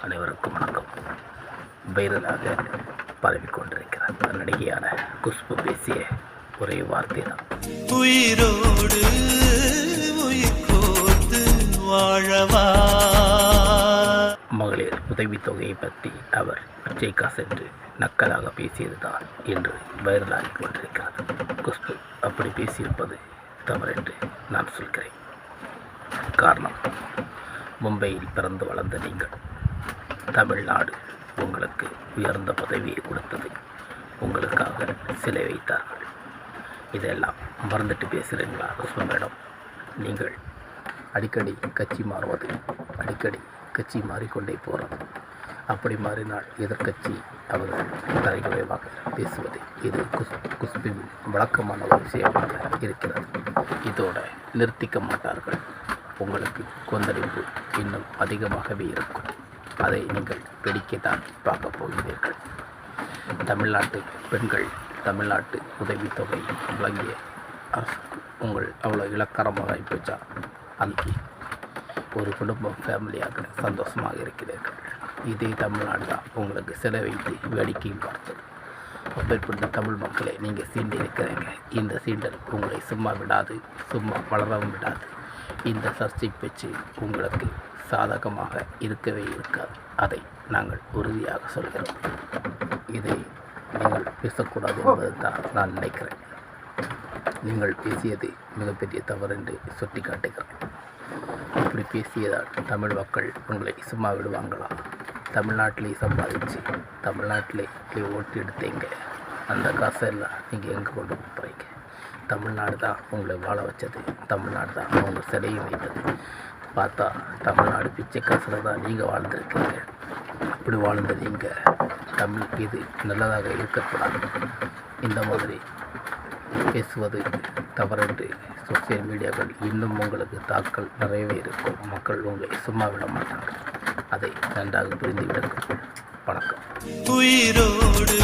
அனைவருக்கும் வணக்கம். வைரலாக பரவிக்கொண்டிருக்கிற நடிகையான குஷ்பு பேசிய ஒரே வார்த்தை தான், உயிரோடு உயிர் கோர்த்து வாழவா. மகளிர் உதவித்தொகையை பற்றி அவர் பச்சைக்கா சென்று நக்கலாக பேசியதுதான் இன்று வைரலாகி கொண்டிருக்கிறது. குஷ்பு அப்படி பேசியிருப்பது தவறென்று நான் சொல்கிறேன். காரணம், மும்பையில் பிறந்து வளர்ந்த நீங்கள், தமிழ்நாடு உங்களுக்கு உயர்ந்த பதவியை கொடுத்தது, உங்களுக்காக சிலை வைத்தார்கள். இதெல்லாம் மறந்துட்டு பேசுகிறீங்களா குஷ்பு மேடம்? நீங்கள் அடிக்கடி கட்சி மாறுவது, அடிக்கடி கட்சி மாறிக்கொண்டே போகிறது. அப்படி மாறினால் எதிர்கட்சி அவர்கள் தரைக்குறைவாக பேசுவது, இது குஷ்புவின் வழக்கமான ஒரு விஷயமாக இருக்கிறது. இதோட நிறுத்திக்க மாட்டார்கள். உங்களுக்கு கொந்தளிப்பு இன்னும் அதிகமாகவே இருக்கும். அதை நீங்கள் பிடிக்கத்தான் பார்க்க போகிறீர்கள். தமிழ்நாட்டு பெண்கள் தமிழ்நாட்டு உதவித்தொகை வழங்கிய அரசுக்கு உங்கள் அவ்வளோ இலக்கரமாக ஆகிப்போச்சா? அன்றைக்கி ஒரு குடும்பம் ஃபேமிலியாக சந்தோஷமாக இருக்கிறீர்கள். இதே தமிழ்நாடு தான் உங்களுக்கு சிலை வைத்து வேடிக்கையும் பார்த்தது. அப்பேற்பட்ட தமிழ் மக்களை நீங்கள் சீண்டி இருக்கிறீங்க. இந்த சீண்டல் உங்களை சும்மா விடாது, சும்மா வளரவும் விடாது. இந்த சர்ச்சை பேச்சு உங்களுக்கு சாதகமாக இருக்கவே இருக்காது. அதை நாங்கள் உறுதியாக சொல்கிறோம். இதை நீங்கள் பேசக்கூடாது என்பது தான் நான் நினைக்கிறேன். நீங்கள் பேசியது மிகப்பெரிய தவறு என்று சுட்டி காட்டுகிறேன். இப்படி பேசியதால் தமிழ் மக்கள் உங்களை சும்மா விடுவாங்களா? தமிழ்நாட்டிலே சம்பாதிச்சு தமிழ்நாட்டிலே ஓட்டு எடுத்தீங்க. அந்த காசெல்லாம் நீங்கள் எங்கே கொண்டு போகிறீங்க? தமிழ்நாடு தான் உங்களை வாழ வச்சது, தமிழ்நாடு தான் அவங்க சிலையும் வைத்தது. பார்த்தா தமிழ்நாடு பிச்சை காசில் தான் நீங்கள் வாழ்ந்துருக்கீங்க. அப்படி வாழ்ந்த நீங்கள் தமிழ் இது நல்லதாக இருக்கக்கூடாது. இந்த மாதிரி பேசுவது தவறென்று சோசியல் மீடியாக்கள் இன்னும் உங்களுக்கு தாக்கல் நிறையவே இருக்கும். மக்கள் உங்களை சும்மா விட மாட்டாங்க. அதை நன்றாக புரிந்துவிடுங்கள். வணக்கம். உயிரோடு